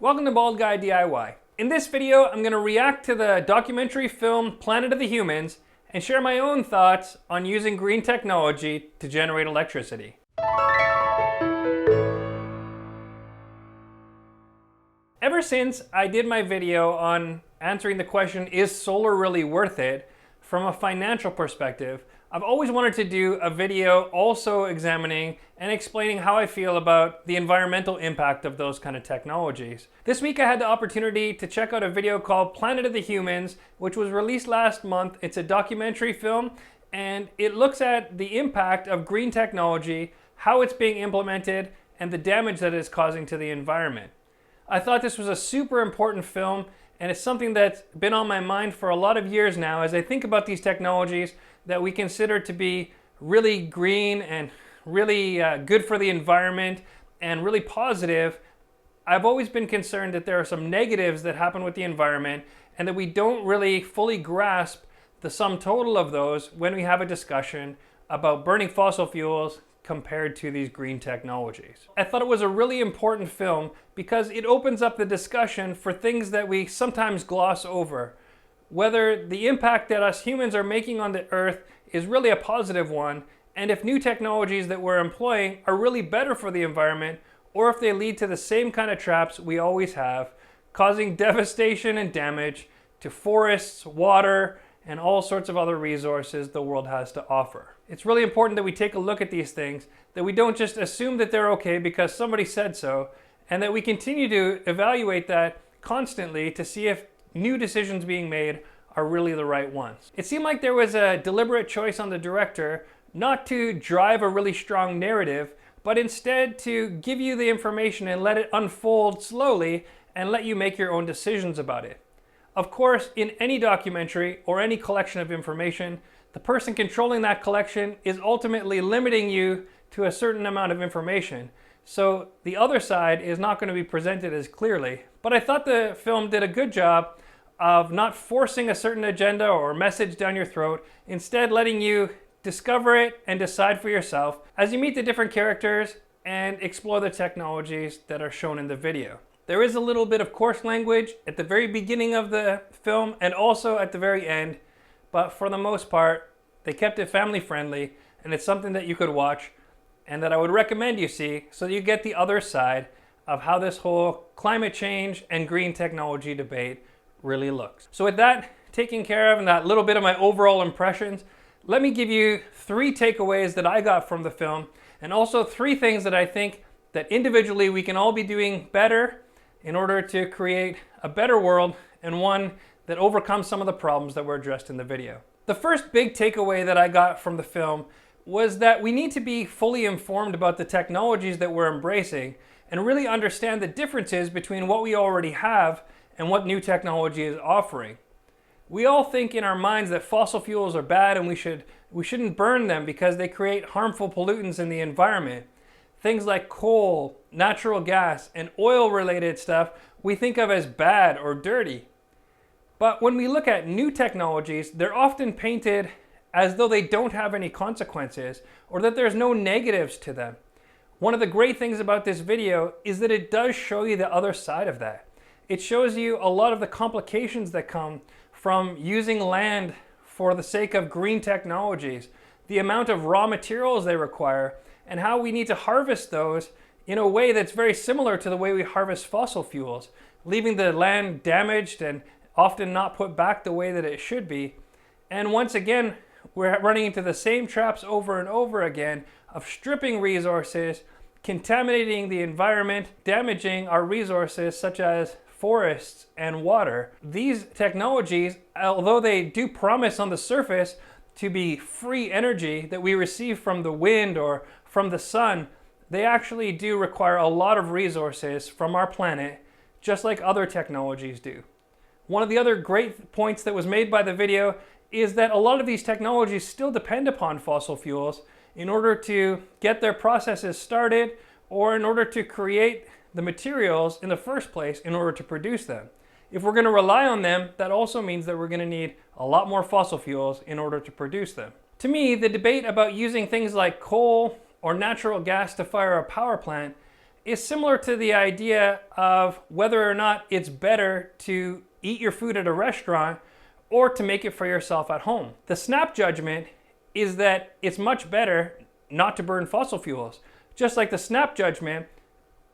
Welcome to Bald Guy DIY. In this video, I'm going to react to the documentary film Planet of the Humans and share my own thoughts on using green technology to generate electricity. Ever since I did my video on answering the question, is solar really worth it, from a financial perspective, I've always wanted to do a video also examining and explaining how I feel about the environmental impact of those kind of technologies. This week I had the opportunity to check out a video called Planet of the Humans, which was released last month. It's a documentary film and it looks at the impact of green technology, how it's being implemented, and the damage that it's causing to the environment. I thought this was a super important film, and it's something that's been on my mind for a lot of years now as I think about these technologies that we consider to be really green and really good for the environment and really positive. I've always been concerned that there are some negatives that happen with the environment and that we don't really fully grasp the sum total of those when we have a discussion about burning fossil fuels compared to these green technologies. I thought it was a really important film because it opens up the discussion for things that we sometimes gloss over. Whether the impact that us humans are making on the earth is really a positive one, and if new technologies that we're employing are really better for the environment, or if they lead to the same kind of traps we always have, causing devastation and damage to forests, water, and all sorts of other resources the world has to offer. It's really important that we take a look at these things, that we don't just assume that they're okay because somebody said so, and that we continue to evaluate that constantly to see if new decisions being made are really the right ones. It seemed like there was a deliberate choice on the director not to drive a really strong narrative, but instead to give you the information and let it unfold slowly and let you make your own decisions about it. Of course, in any documentary or any collection of information, the person controlling that collection is ultimately limiting you to a certain amount of information. So the other side is not going to be presented as clearly. But I thought the film did a good job of not forcing a certain agenda or message down your throat, instead letting you discover it and decide for yourself as you meet the different characters and explore the technologies that are shown in the video. There is a little bit of coarse language at the very beginning of the film and also at the very end, but for the most part, they kept it family friendly, and it's something that you could watch and that I would recommend you see so that you get the other side of how this whole climate change and green technology debate really looks. So with that taken care of and that little bit of my overall impressions, let me give you 3 takeaways that I got from the film, and also 3 things that I think that individually we can all be doing better in order to create a better world and one that overcomes some of the problems that were addressed in the video. The first big takeaway that I got from the film was that we need to be fully informed about the technologies that we're embracing and really understand the differences between what we already have and what new technology is offering. We all think in our minds that fossil fuels are bad and we shouldn't burn them because they create harmful pollutants in the environment. Things like coal, natural gas, and oil-related stuff we think of as bad or dirty. But when we look at new technologies, they're often painted as though they don't have any consequences or that there's no negatives to them. One of the great things about this video is that it does show you the other side of that. It shows you a lot of the complications that come from using land for the sake of green technologies, the amount of raw materials they require, and how we need to harvest those in a way that's very similar to the way we harvest fossil fuels, leaving the land damaged and often not put back the way that it should be. And once again, we're running into the same traps over and over again of stripping resources, contaminating the environment, damaging our resources such as forests and water. These technologies, although they do promise on the surface to be free energy that we receive from the wind or from the sun, they actually do require a lot of resources from our planet, just like other technologies do. One of the other great points that was made by the video is that a lot of these technologies still depend upon fossil fuels in order to get their processes started or in order to create the materials in the first place in order to produce them. If we're going to rely on them, that also means that we're going to need a lot more fossil fuels in order to produce them. To me, the debate about using things like coal or natural gas to fire a power plant is similar to the idea of whether or not it's better to eat your food at a restaurant or to make it for yourself at home. The snap judgment is that it's much better not to burn fossil fuels. Just like the snap judgment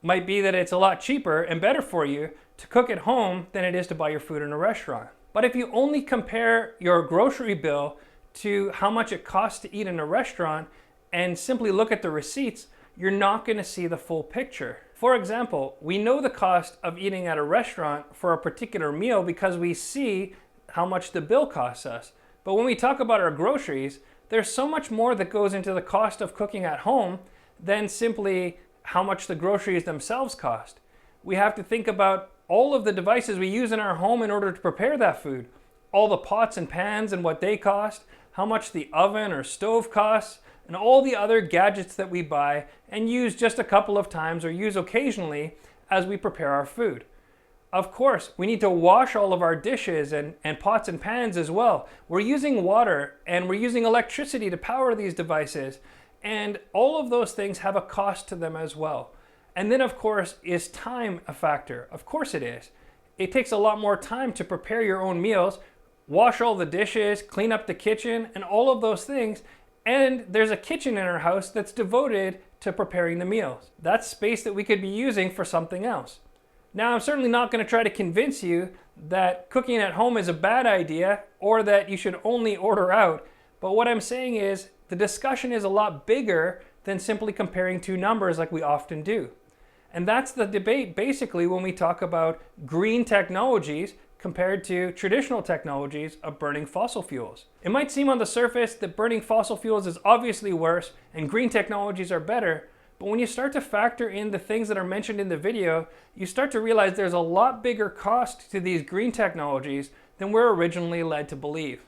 might be that it's a lot cheaper and better for you to cook at home than it is to buy your food in a restaurant. But if you only compare your grocery bill to how much it costs to eat in a restaurant and simply look at the receipts, you're not going to see the full picture. For example, we know the cost of eating at a restaurant for a particular meal because we see how much the bill costs us. But when we talk about our groceries, there's so much more that goes into the cost of cooking at home than simply how much the groceries themselves cost. We have to think about all of the devices we use in our home in order to prepare that food. All the pots and pans and what they cost, how much the oven or stove costs, and all the other gadgets that we buy and use just a couple of times or use occasionally as we prepare our food. Of course, we need to wash all of our dishes and pots and pans as well. We're using water and we're using electricity to power these devices, and all of those things have a cost to them as well. And then of course, is time a factor? Of course it is. It takes a lot more time to prepare your own meals, wash all the dishes, clean up the kitchen, and all of those things. And there's a kitchen in our house that's devoted to preparing the meals. That's space that we could be using for something else. Now, I'm certainly not going to try to convince you that cooking at home is a bad idea or that you should only order out. But what I'm saying is the discussion is a lot bigger than simply comparing two numbers like we often do. And that's the debate basically when we talk about green technologies compared to traditional technologies of burning fossil fuels. It might seem on the surface that burning fossil fuels is obviously worse and green technologies are better, but when you start to factor in the things that are mentioned in the video, you start to realize there's a lot bigger cost to these green technologies than we're originally led to believe.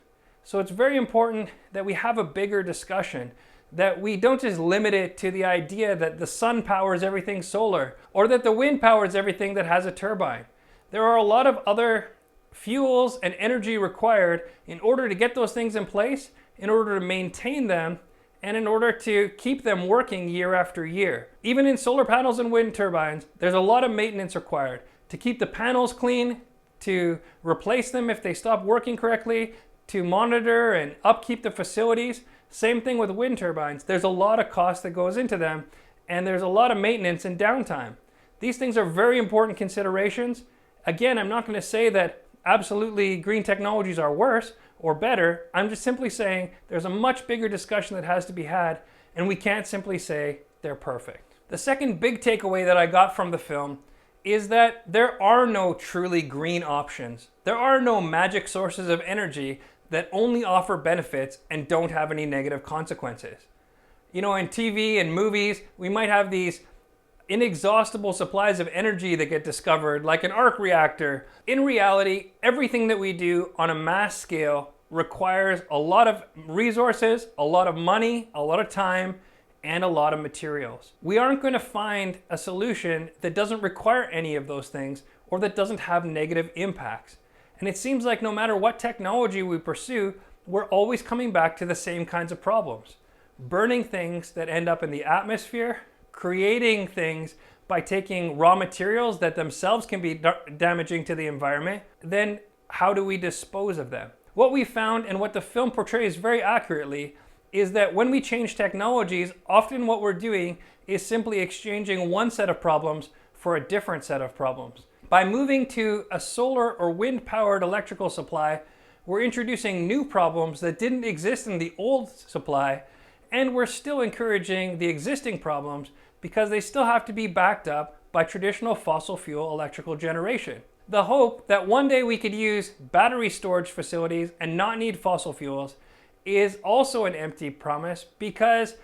So it's very important that we have a bigger discussion, that we don't just limit it to the idea that the sun powers everything solar or that the wind powers everything that has a turbine. There are a lot of other fuels and energy required in order to get those things in place, in order to maintain them, and in order to keep them working year after year. Even in solar panels and wind turbines, there's a lot of maintenance required to keep the panels clean, to replace them if they stop working correctly, to monitor and upkeep the facilities. Same thing with wind turbines. There's a lot of cost that goes into them, and there's a lot of maintenance and downtime. These things are very important considerations. Again, I'm not going to say that absolutely green technologies are worse or better. I'm just simply saying there's a much bigger discussion that has to be had, and we can't simply say they're perfect. The second big takeaway that I got from the film is that there are no truly green options. There are no magic sources of energy that only offer benefits and don't have any negative consequences. You know, in TV and movies, we might have these inexhaustible supplies of energy that get discovered, like an arc reactor. In reality, everything that we do on a mass scale requires a lot of resources, a lot of money, a lot of time, and a lot of materials. We aren't going to find a solution that doesn't require any of those things or that doesn't have negative impacts. And it seems like no matter what technology we pursue, we're always coming back to the same kinds of problems. Burning things that end up in the atmosphere, creating things by taking raw materials that themselves can be damaging to the environment, then how do we dispose of them? What we found, and what the film portrays very accurately, is that when we change technologies, often what we're doing is simply exchanging one set of problems for a different set of problems. By moving to a solar or wind-powered electrical supply, we're introducing new problems that didn't exist in the old supply, and we're still encouraging the existing problems because they still have to be backed up by traditional fossil fuel electrical generation. The hope that one day we could use battery storage facilities and not need fossil fuels is also an empty promise, because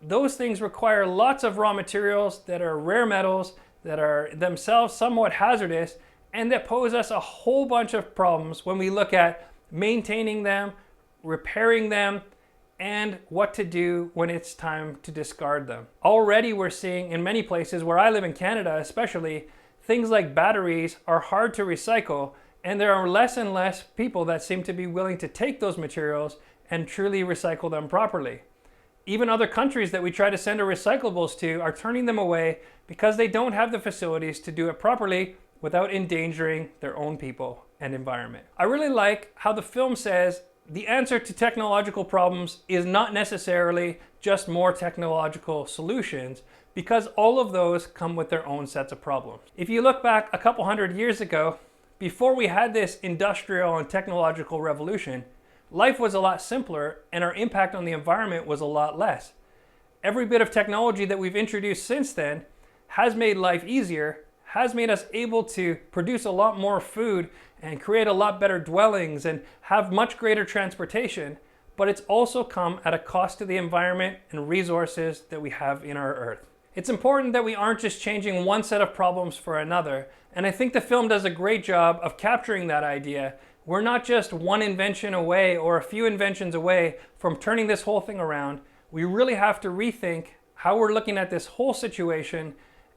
those things require lots of raw materials that are rare metals, that are themselves somewhat hazardous, and that pose us a whole bunch of problems when we look at maintaining them, repairing them, and what to do when it's time to discard them. Already we're seeing in many places, where I live in Canada especially, things like batteries are hard to recycle, and there are less and less people that seem to be willing to take those materials and truly recycle them properly. Even other countries that we try to send our recyclables to are turning them away because they don't have the facilities to do it properly without endangering their own people and environment. I really like how the film says the answer to technological problems is not necessarily just more technological solutions, because all of those come with their own sets of problems. If you look back a couple hundred years ago, before we had this industrial and technological revolution, life was a lot simpler and our impact on the environment was a lot less. Every bit of technology that we've introduced since then has made life easier, has made us able to produce a lot more food and create a lot better dwellings and have much greater transportation, but it's also come at a cost to the environment and resources that we have in our earth. It's important that we aren't just changing one set of problems for another, and I think the film does a great job of capturing that idea. We're not just one invention away or a few inventions away from turning this whole thing around. We really have to rethink how we're looking at this whole situation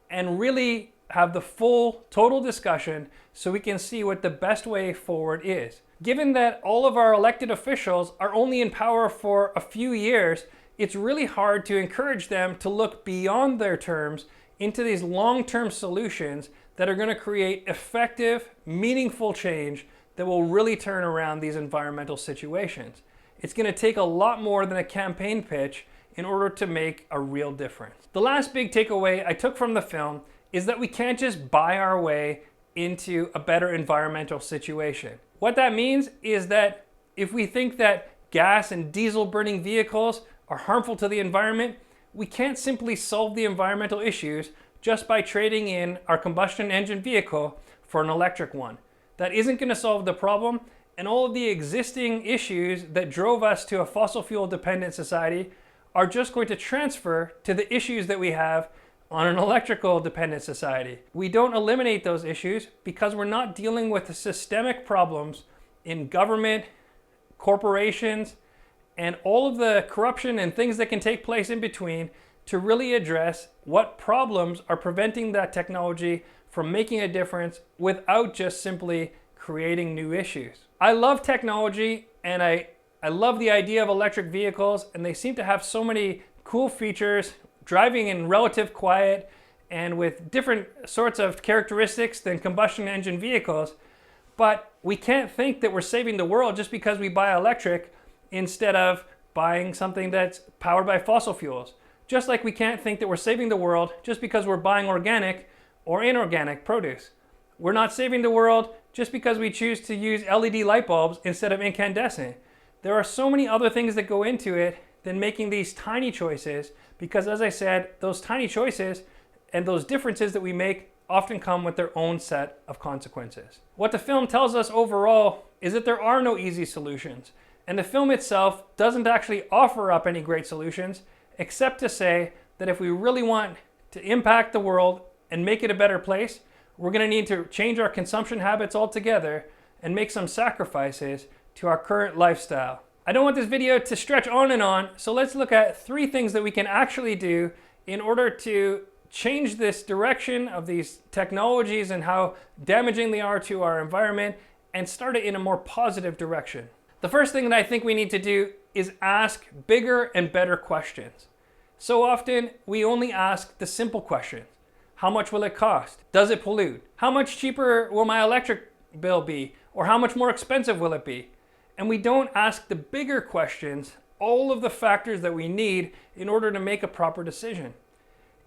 and really have the full, total discussion so we can see what the best way forward is. Given that all of our elected officials are only in power for a few years, it's really hard to encourage them to look beyond their terms into these long-term solutions that are going to create effective, meaningful change that will really turn around these environmental situations. It's going to take a lot more than a campaign pitch in order to make a real difference. The last big takeaway I took from the film is that we can't just buy our way into a better environmental situation. What that means is that if we think that gas and diesel burning vehicles are harmful to the environment, we can't simply solve the environmental issues just by trading in our combustion engine vehicle for an electric one. That isn't going to solve the problem, and all of the existing issues that drove us to a fossil fuel dependent society are just going to transfer to the issues that we have on an electrical dependent society. We don't eliminate those issues because we're not dealing with the systemic problems in government, corporations, and all of the corruption and things that can take place in between to really address what problems are preventing that technology from making a difference without just simply creating new issues. I love technology and I love the idea of electric vehicles, and they seem to have so many cool features, driving in relative quiet and with different sorts of characteristics than combustion engine vehicles. But we can't think that we're saving the world just because we buy electric instead of buying something that's powered by fossil fuels. Just like we can't think that we're saving the world just because we're buying organic or inorganic produce. We're not saving the world just because we choose to use LED light bulbs instead of incandescent. There are so many other things that go into it than making these tiny choices, because as I said, those tiny choices and those differences that we make often come with their own set of consequences. What the film tells us overall is that there are no easy solutions, and the film itself doesn't actually offer up any great solutions, except to say that if we really want to impact the world and make it a better place, we're going to need to change our consumption habits altogether and make some sacrifices to our current lifestyle. I don't want this video to stretch on, so let's look at 3 things that we can actually do in order to change this direction of these technologies and how damaging they are to our environment and start it in a more positive direction. The first thing that I think we need to do is ask bigger and better questions. So often we only ask the simple questions. How much will it cost? Does it pollute? How much cheaper will my electric bill be? Or how much more expensive will it be? And we don't ask the bigger questions, all of the factors that we need in order to make a proper decision.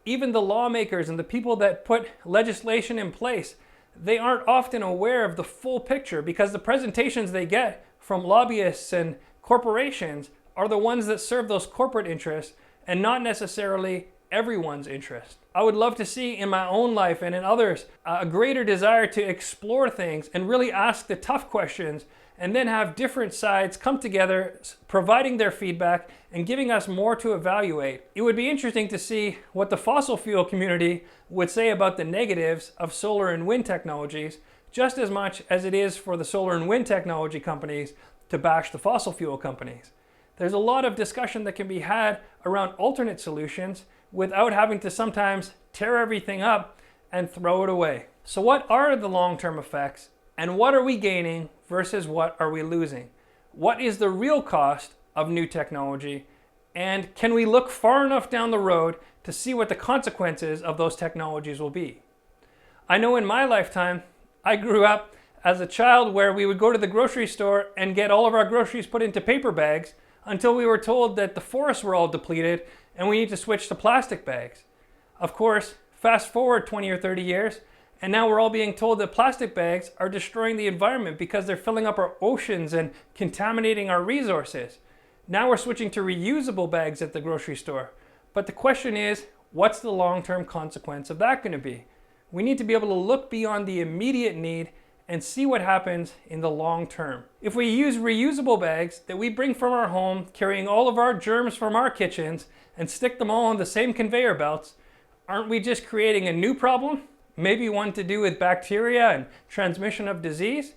Even the lawmakers and the people that put legislation in place, they aren't often aware of the full picture, because the presentations they get from lobbyists and corporations are the ones that serve those corporate interests and not necessarily everyone's interest. I would love to see in my own life and in others a greater desire to explore things and really ask the tough questions, and then have different sides come together, providing their feedback and giving us more to evaluate. It would be interesting to see what the fossil fuel community would say about the negatives of solar and wind technologies, just as much as it is for the solar and wind technology companies to bash the fossil fuel companies. There's a lot of discussion that can be had around alternate solutions without having to sometimes tear everything up and throw it away. So what are the long-term effects, and what are we gaining versus what are we losing? What is the real cost of new technology, And can we look far enough down the road to see what the consequences of those technologies will be? I know in my lifetime, I grew up as a child where we would go to the grocery store and get all of our groceries put into paper bags until we were told that the forests were all depleted and we need to switch to plastic bags. Of course, fast forward 20 or 30 years, and now we're all being told that plastic bags are destroying the environment because they're filling up our oceans and contaminating our resources. Now we're switching to reusable bags at the grocery store. But the question is, what's the long-term consequence of that going to be? We need to be able to look beyond the immediate need and see what happens in the long term. If we use reusable bags that we bring from our home, carrying all of our germs from our kitchens, and stick them all on the same conveyor belts, aren't we just creating a new problem? Maybe one to do with bacteria and transmission of disease?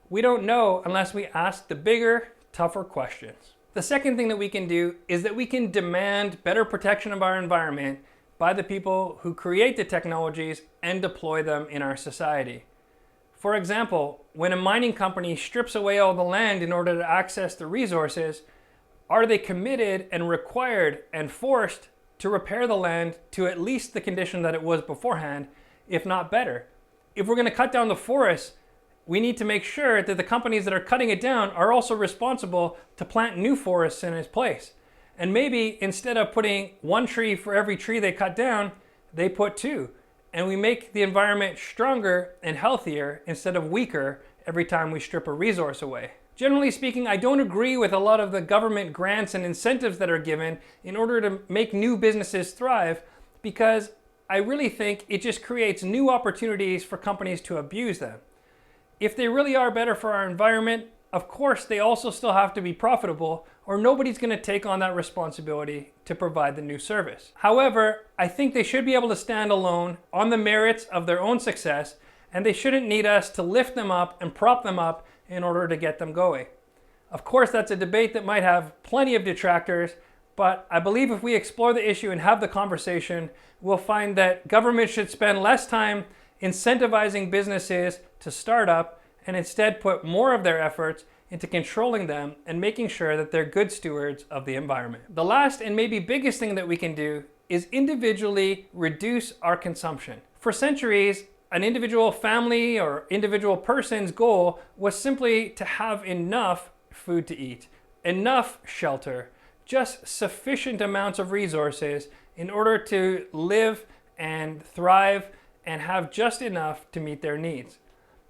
We don't know unless we ask the bigger, tougher questions. The second thing that we can do is that we can demand better protection of our environment by the people who create the technologies and deploy them in our society. For example, when a mining company strips away all the land in order to access the resources, are they committed and required and forced to repair the land to at least the condition that it was beforehand, if not better? If we're going to cut down the forests, we need to make sure that the companies that are cutting it down are also responsible to plant new forests in its place. And maybe instead of putting one tree for every tree they cut down, they put two. And we make the environment stronger and healthier instead of weaker every time we strip a resource away. Generally speaking, I don't agree with a lot of the government grants and incentives that are given in order to make new businesses thrive, because I really think it just creates new opportunities for companies to abuse them. If they really are better for our environment, of course they also still have to be profitable, or nobody's going to take on that responsibility to provide the new service. However, I think they should be able to stand alone on the merits of their own success, and they shouldn't need us to lift them up and prop them up in order to get them going. Of course, that's a debate that might have plenty of detractors, but I believe if we explore the issue and have the conversation, we'll find that government should spend less time incentivizing businesses to start up and instead put more of their efforts into controlling them and making sure that they're good stewards of the environment. The last and maybe biggest thing that we can do is individually reduce our consumption. For centuries, an individual family or individual person's goal was simply to have enough food to eat, enough shelter, just sufficient amounts of resources in order to live and thrive and have just enough to meet their needs.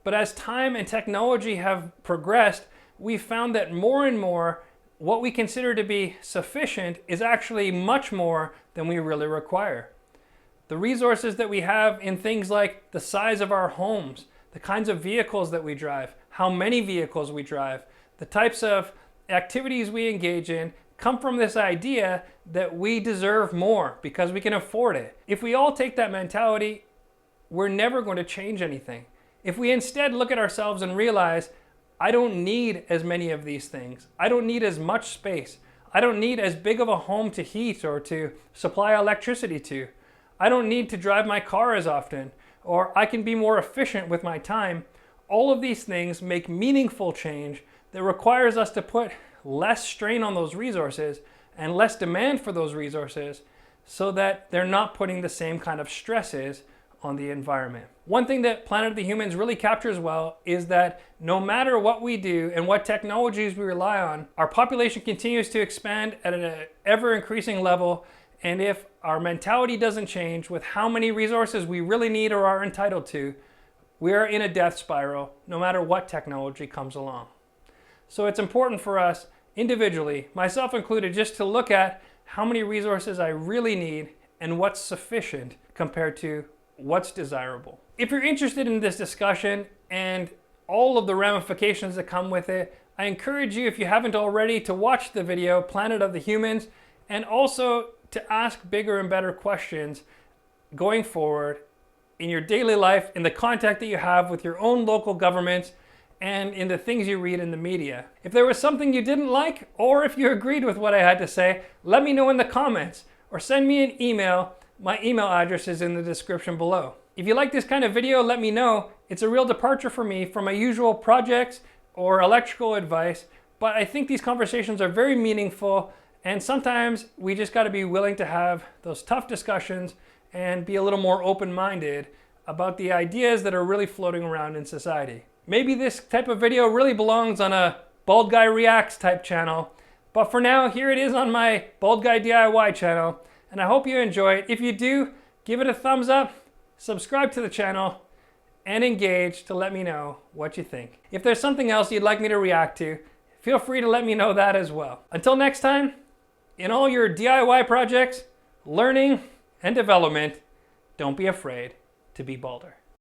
But as time and technology have progressed, we've found that more and more what we consider to be sufficient is actually much more than we really require. The resources that we have in things like the size of our homes, the kinds of vehicles that we drive, how many vehicles we drive, the types of activities we engage in, come from this idea that we deserve more because we can afford it. If we all take that mentality, we're never going to change anything. If we instead look at ourselves and realize, I don't need as many of these things. I don't need as much space. I don't need as big of a home to heat or to supply electricity to. I don't need to drive my car as often, or I can be more efficient with my time. All of these things make meaningful change that requires us to put less strain on those resources and less demand for those resources so that they're not putting the same kind of stresses on the environment. One thing that Planet of the Humans really captures well is that no matter what we do and what technologies we rely on, our population continues to expand at an ever increasing level. And if our mentality doesn't change with how many resources we really need or are entitled to, we are in a death spiral no matter what technology comes along. So it's important for us individually, myself included, just to look at how many resources I really need and what's sufficient compared to what's desirable. If you're interested in this discussion and all of the ramifications that come with it, I encourage you, if you haven't already, to watch the video Planet of the Humans, and also to ask bigger and better questions going forward in your daily life, in the contact that you have with your own local governments, and in the things you read in the media. If there was something you didn't like, or if you agreed with what I had to say, let me know in the comments, or send me an email. My email address is in the description below. If you like this kind of video, let me know. It's a real departure for me from my usual projects or electrical advice, but I think these conversations are very meaningful And sometimes we just got to be willing to have those tough discussions and be a little more open-minded about the ideas that are really floating around in society. Maybe this type of video really belongs on a Bald Guy Reacts type channel, but for now, here it is on my Bald Guy DIY channel, and I hope you enjoy it. If you do, give it a thumbs up, subscribe to the channel, and engage to let me know what you think. If there's something else you'd like me to react to, feel free to let me know that as well. Until next time, in all your DIY projects, learning, and development, don't be afraid to be balder.